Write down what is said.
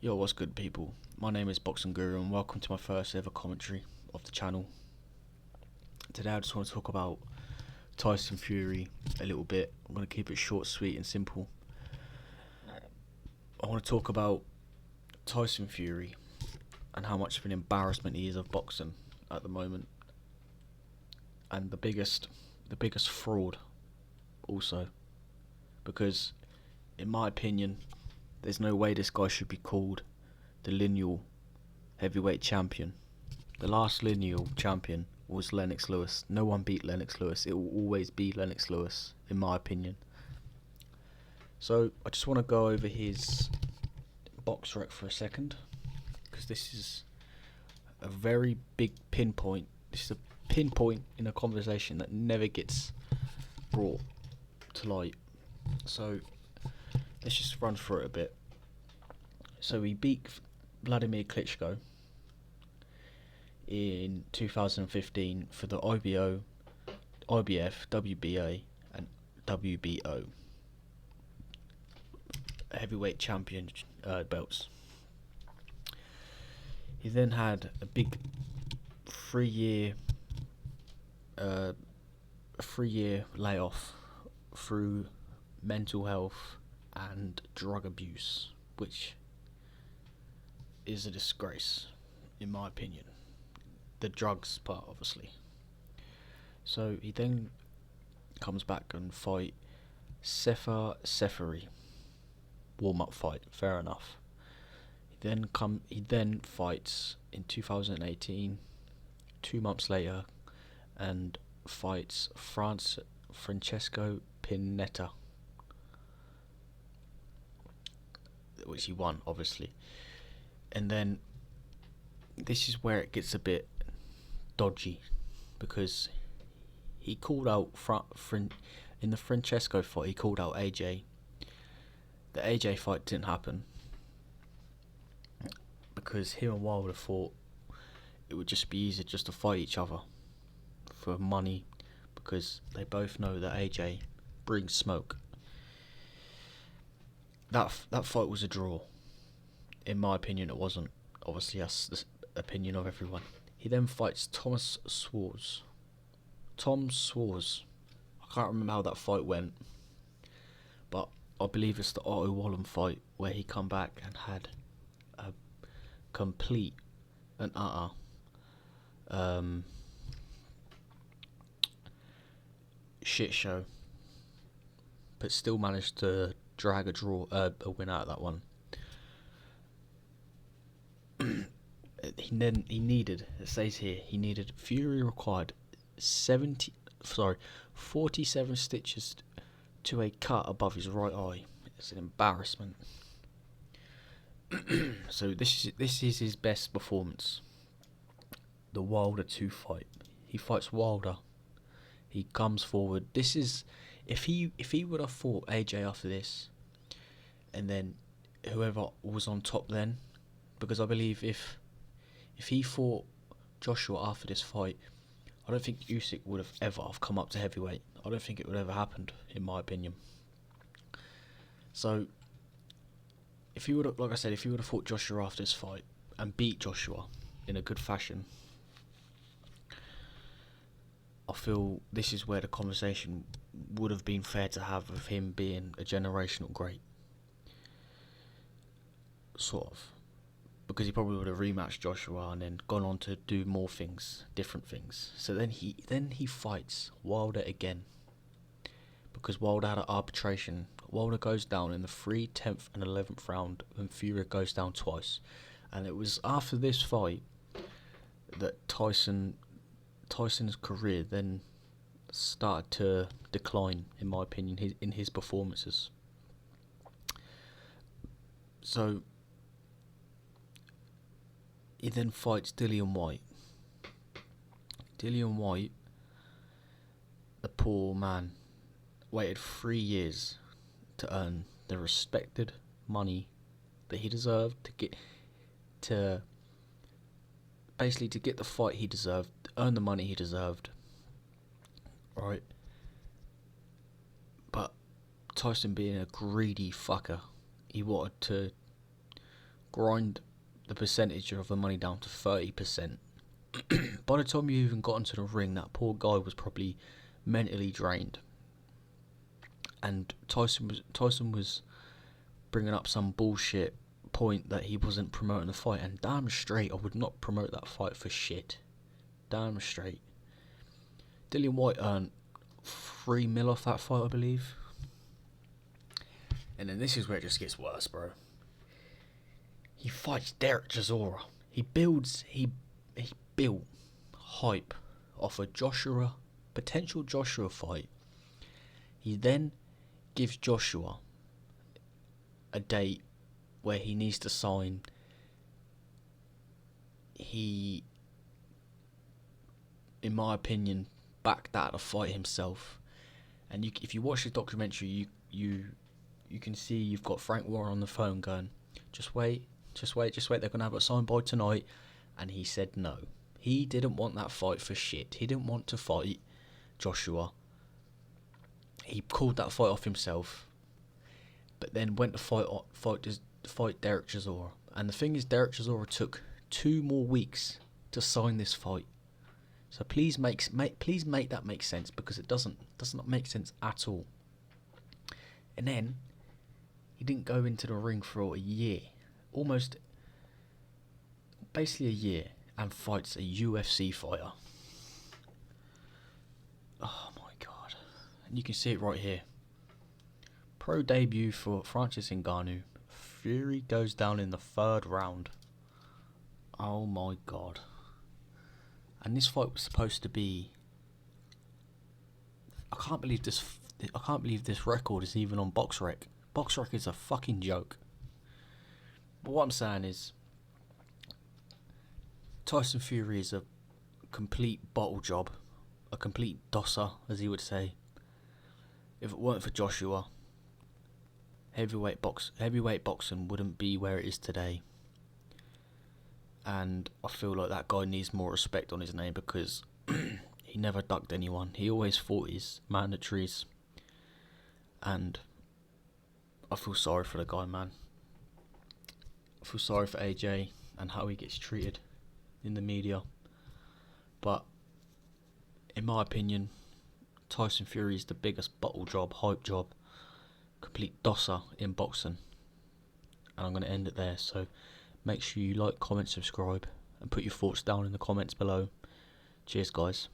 Yo, what's good, people? My name is Boxing Guru, and welcome to my first ever commentary of the channel. Today, I just want to talk about Tyson Fury a little bit. I'm going to keep it short, sweet, and simple. I want to talk about Tyson Fury and how much of an embarrassment he is of boxing at the moment, and the biggest fraud also, because in my opinion, there's no way this guy should be called the lineal heavyweight champion. The last lineal champion was Lennox Lewis. No one beat Lennox Lewis. It will always be Lennox Lewis, in my opinion. So I just want to go over his box rec for a second, because this is a very big pinpoint. This is a pinpoint in a conversation that never gets brought to light. So let's just run through it a bit. So he beat Vladimir Klitschko in 2015 for the IBO, IBF, WBA, and WBO heavyweight champion belts. He then had a big three-year layoff through mental health and drug abuse, which is a disgrace, in my opinion. The drugs part, obviously. So he then comes back and fight Sefer Seferi. Warm-up fight, fair enough. He then fights in 2018, 2 months later, and fights Francesco Pinetta, which he won, obviously. And then this is where it gets a bit dodgy, because he called out in the Francesco fight. He called out AJ. The AJ fight didn't happen because him and Wilder thought it would just be easier just to fight each other for money, because they both know that AJ brings smoke. That fight was a draw. In my opinion, it wasn't. Obviously, that's the opinion of everyone. He then fights Tom Schwarz. I can't remember how that fight went, but I believe it's the Otto Wallin fight where he come back and had a complete and utter shit show, but still managed to drag a win out of that one. It says here, Fury required 47 stitches to a cut above his right eye. It's an embarrassment. So this is his best performance. The Wilder 2 fight. He fights Wilder. He comes forward. This is if he would have fought AJ after this, and then whoever was on top then, because I believe if he fought Joshua after this fight, I don't think Usyk would have ever have come up to heavyweight. I don't think it would have ever happened, in my opinion. So if he would have, like I said, if he would have fought Joshua after this fight and beat Joshua in a good fashion, I feel this is where the conversation would have been fair to have of him being a generational great, sort of, because he probably would have rematched Joshua and then gone on to do more things, different things. So then he fights Wilder again, because Wilder had an arbitration. Wilder goes down in the 3, 10th and 11th round, and Fury goes down twice. And it was after this fight that Tyson's career then started to decline, in my opinion, in his performances. So he then fights Dillian Whyte. Dillian Whyte, the poor man, waited 3 years to earn the respected money that he deserved, to get the fight he deserved, earn the money he deserved, right? But Tyson, being a greedy fucker, he wanted to grind the percentage of the money down to 30%. By the time you even got into the ring, that poor guy was probably mentally drained. And Tyson was bringing up some bullshit point that he wasn't promoting the fight, and damn straight I would not promote that fight for shit. Damn straight. Dillian Whyte earned $3 million off that fight, I believe. And then this is where it just gets worse, bro. He fights Derek Chisora. He built hype off a potential Joshua fight. He then gives Joshua a date where he needs to sign. He, in my opinion, backed out of the fight himself. And if you watch the documentary, you can see you've got Frank Warren on the phone going, just wait, they're going to have it signed by tonight. And he said no. He didn't want that fight for shit. He didn't want to fight Joshua. He called that fight off himself, but then went to fight Derek Chisora. And the thing is, Derek Chisora took 2 more weeks to sign this fight. So please make that make sense, because it does not make sense at all. And then he didn't go into the ring for a year, basically a year, and fights a UFC fighter. Oh my god. And you can see it right here. Pro debut for Francis Ngannou. Fury goes down in the 3rd round. Oh my god. And this fight was supposed to be... I can't believe this record is even on BoxRec. BoxRec is a fucking joke. But what I'm saying is, Tyson Fury is a complete bottle job, a complete dosser, as he would say. If it weren't for Joshua, heavyweight boxing wouldn't be where it is today. And I feel like that guy needs more respect on his name, because he never ducked anyone. He always fought his mandatories. And I feel sorry for the guy, man. I feel sorry for AJ and how he gets treated in the media. But in my opinion, Tyson Fury is the biggest bottle job, hype job, complete dosser in boxing. And I'm going to end it there. So make sure you like, comment, subscribe, and put your thoughts down in the comments below. Cheers, guys.